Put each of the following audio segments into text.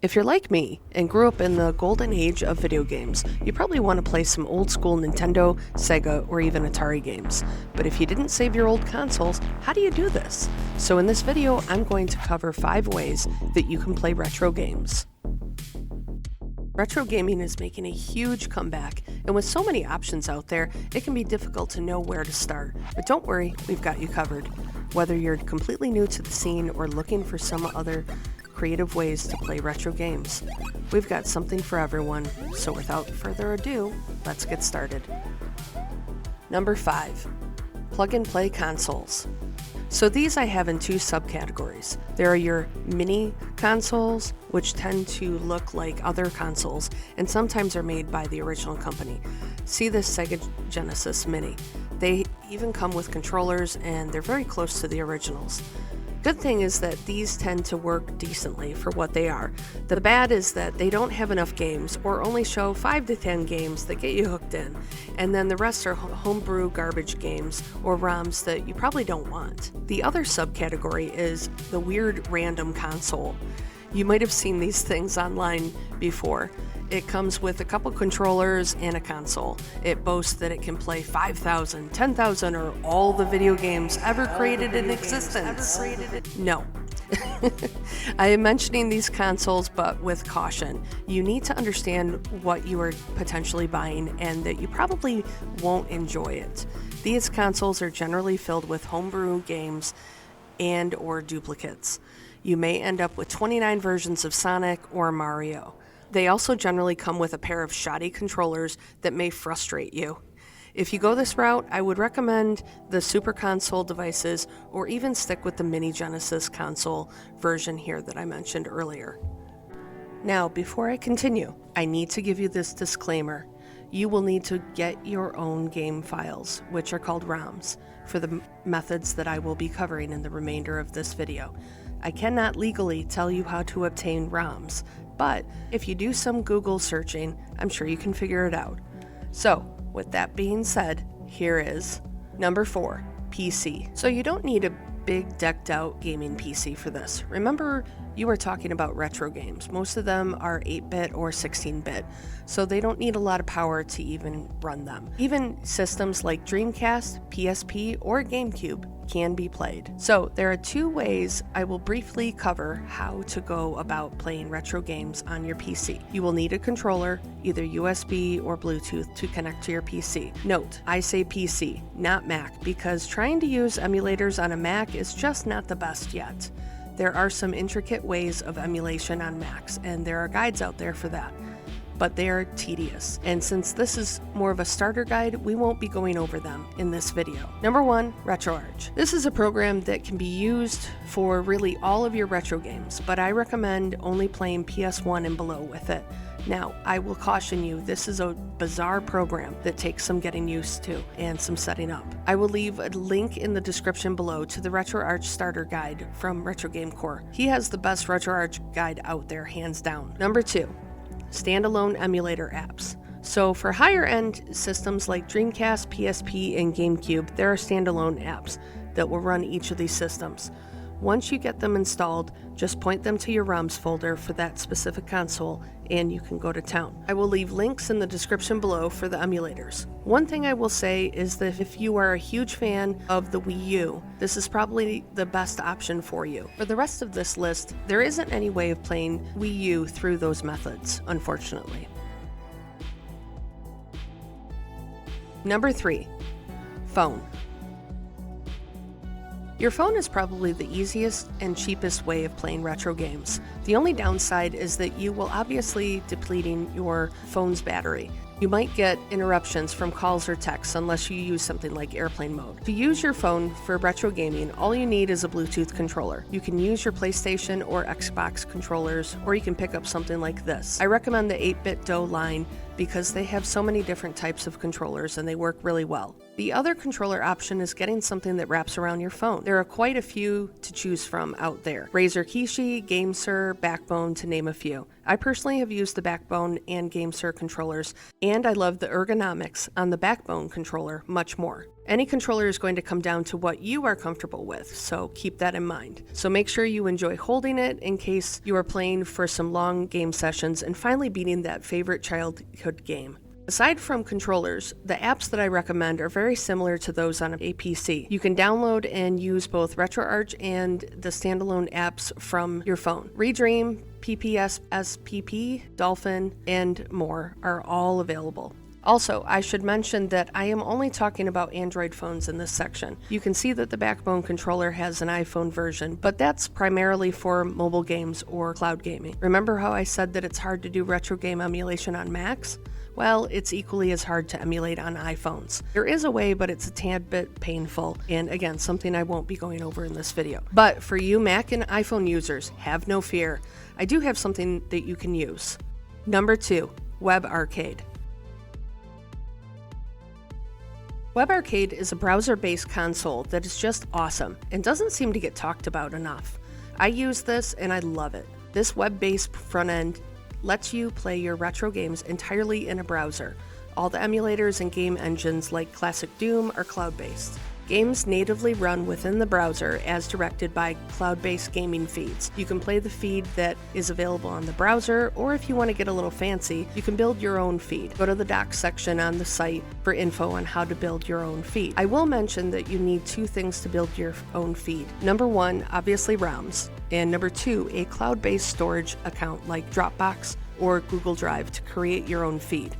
If you're like me and grew up in the golden age of video games, you probably want to play some old school Nintendo, Sega, or even Atari games. But if you didn't save your old consoles, how do you do this? So in this video, I'm going to cover 5 ways that you can play retro games. Retro gaming is making a huge comeback, and with so many options out there, it can be difficult to know where to start. But don't worry, we've got you covered. Whether you're completely new to the scene or looking for some other creative ways to play retro games, we've got something for everyone. So without further ado, let's get started. Number 5, plug and play consoles. So these I have in 2 subcategories. There are your mini consoles, which tend to look like other consoles and sometimes are made by the original company. See this Sega Genesis Mini. They even come with controllers and they're very close to the originals. Good thing is that these tend to work decently for what they are. The bad is that they don't have enough games or only show 5 to 10 games that get you hooked in, and then the rest are homebrew garbage games or ROMs that you probably don't want. The other subcategory is the weird random console. You might have seen these things online before. It comes with a couple controllers and a console. It boasts that it can play 5,000, 10,000, or all the video games ever created in existence. No. I am mentioning these consoles, but with caution. You need to understand what you are potentially buying and that you probably won't enjoy it. These consoles are generally filled with homebrew games and or duplicates. You may end up with 29 versions of Sonic or Mario. They also generally come with a pair of shoddy controllers that may frustrate you. If you go this route, I would recommend the Super Console devices or even stick with the Mini Genesis console version here that I mentioned earlier. Now, before I continue, I need to give you this disclaimer. You will need to get your own game files, which are called ROMs, for the methods that I will be covering in the remainder of this video. I cannot legally tell you how to obtain ROMs, but if you do some Google searching, I'm sure you can figure it out. So, with that being said, here is number 4, PC. So you don't need a big decked out gaming PC for this. Remember, you were talking about retro games. Most of them are 8-bit or 16-bit, so they don't need a lot of power to even run them. Even systems like Dreamcast, PSP, or GameCube can be played. So there are 2 ways I will briefly cover how to go about playing retro games on your PC. You will need a controller, either USB or Bluetooth, to connect to your PC. Note, I say PC, not Mac, because trying to use emulators on a Mac is just not the best yet. There are some intricate ways of emulation on Macs, and there are guides out there for that, but they are tedious. And since this is more of a starter guide, we won't be going over them in this video. Number 1, RetroArch. This is a program that can be used for really all of your retro games, but I recommend only playing PS1 and below with it. Now, I will caution you, this is a bizarre program that takes some getting used to and some setting up. I will leave a link in the description below to the RetroArch starter guide from Retro Game Core. He has the best RetroArch guide out there, hands down. Number 2, standalone emulator apps. So for higher end systems like Dreamcast, PSP, and GameCube, there are standalone apps that will run each of these systems. Once you get them installed, just point them to your ROMs folder for that specific console and you can go to town. I will leave links in the description below for the emulators. One thing I will say is that if you are a huge fan of the Wii U, this is probably the best option for you. For the rest of this list, there isn't any way of playing Wii U through those methods, unfortunately. Number 3, phone. Your phone is probably the easiest and cheapest way of playing retro games. The only downside is that you will obviously depleting your phone's battery. You might get interruptions from calls or texts unless you use something like airplane mode. To use your phone for retro gaming, all you need is a Bluetooth controller. You can use your PlayStation or Xbox controllers, or you can pick up something like this. I recommend the 8-bit DOE line because they have so many different types of controllers and they work really well. The other controller option is getting something that wraps around your phone. There are quite a few to choose from out there. Razer Kishi, GameSir, Backbone, to name a few. I personally have used the Backbone and GameSir controllers, and I love the ergonomics on the Backbone controller much more. Any controller is going to come down to what you are comfortable with, so keep that in mind. So make sure you enjoy holding it in case you are playing for some long game sessions and finally beating that favorite childhood game. Aside from controllers, the apps that I recommend are very similar to those on a PC. You can download and use both RetroArch and the standalone apps from your phone. Redream, PPSSPP, Dolphin, and more are all available. Also, I should mention that I am only talking about Android phones in this section. You can see that the Backbone controller has an iPhone version, but that's primarily for mobile games or cloud gaming. Remember how I said that it's hard to do retro game emulation on Macs? Well, it's equally as hard to emulate on iPhones. There is a way, but it's a tad bit painful, and again, something I won't be going over in this video. But for you Mac and iPhone users, have no fear. I do have something that you can use. Number 2, WebRcade. WebRcade is a browser-based console that is just awesome and doesn't seem to get talked about enough. I use this and I love it. This web-based front end lets you play your retro games entirely in a browser. All the emulators and game engines like Classic Doom are cloud-based. Games natively run within the browser as directed by cloud-based gaming feeds. You can play the feed that is available on the browser, or if you want to get a little fancy, you can build your own feed. Go to the docs section on the site for info on how to build your own feed. I will mention that you need 2 things to build your own feed. Number 1, obviously ROMs, and number 2, a cloud-based storage account like Dropbox or Google Drive to create your own feed.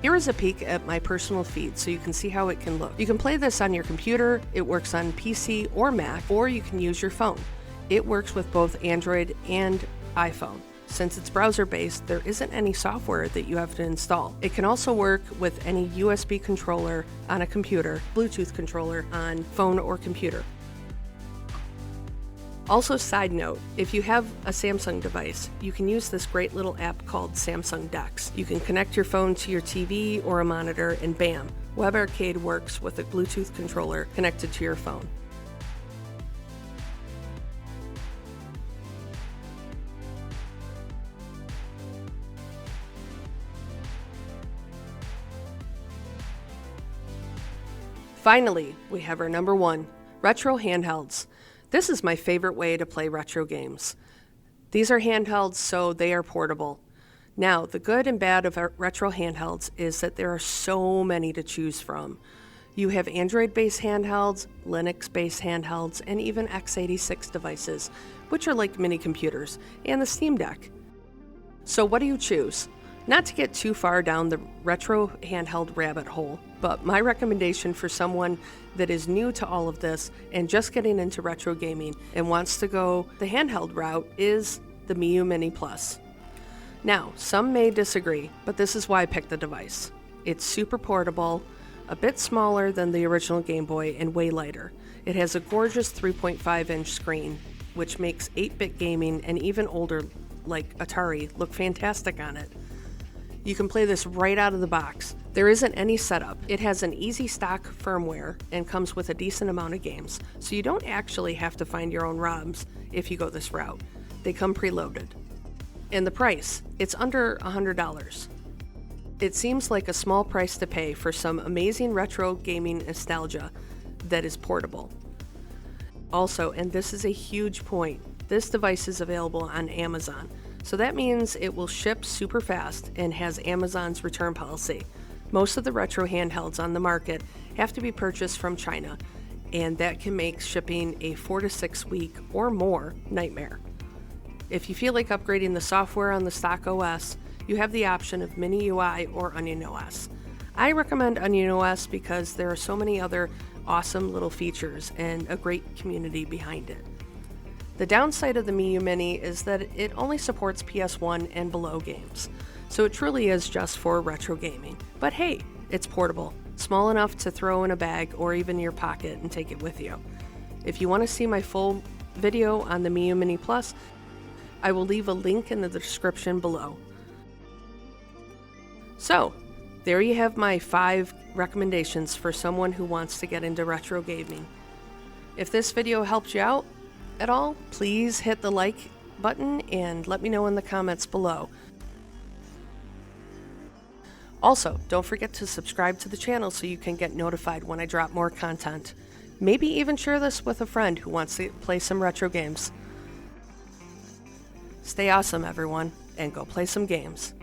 Here is a peek at my personal feed so you can see how it can look. You can play this on your computer, it works on PC or Mac, or you can use your phone. It works with both Android and iPhone. Since it's browser-based, there isn't any software that you have to install. It can also work with any USB controller on a computer, Bluetooth controller on phone or computer. Also, side note, if you have a Samsung device, you can use this great little app called Samsung DeX. You can connect your phone to your TV or a monitor and bam, WebRcade works with a Bluetooth controller connected to your phone. Finally, we have our number 1, Retro Handhelds. This is my favorite way to play retro games. These are handhelds, so they are portable. Now, the good and bad of our retro handhelds is that there are so many to choose from. You have Android-based handhelds, Linux-based handhelds, and even x86 devices, which are like mini computers, and the Steam Deck. So what do you choose? Not to get too far down the retro handheld rabbit hole, but my recommendation for someone that is new to all of this and just getting into retro gaming and wants to go the handheld route is the Miyoo Mini Plus. Now, some may disagree, but this is why I picked the device. It's super portable, a bit smaller than the original Game Boy, and way lighter. It has a gorgeous 3.5-inch screen, which makes 8-bit gaming and even older, like Atari, look fantastic on it. You can play this right out of the box. There isn't any setup. It has an easy stock firmware and comes with a decent amount of games, so you don't actually have to find your own ROMs if you go this route. They come preloaded. And the price, it's under $100. It seems like a small price to pay for some amazing retro gaming nostalgia that is portable. Also, and this is a huge point, this device is available on Amazon. So that means it will ship super fast and has Amazon's return policy. Most of the retro handhelds on the market have to be purchased from China, and that can make shipping a 4 to 6 week or more nightmare. If you feel like upgrading the software on the stock OS, you have the option of Mini UI or Onion OS. I recommend Onion OS because there are so many other awesome little features and a great community behind it. The downside of the Miyoo Mini is that it only supports PS1 and below games, so it truly is just for retro gaming. But hey, it's portable, small enough to throw in a bag or even your pocket and take it with you. If you want to see my full video on the Miyoo Mini Plus, I will leave a link in the description below. So, There you have my 5 recommendations for someone who wants to get into retro gaming. If this video helped you out at all, please hit the like button and let me know in the comments below. Also, don't forget to subscribe to the channel so you can get notified when I drop more content. Maybe even share this with a friend who wants to play some retro games. Stay awesome, everyone, and go play some games.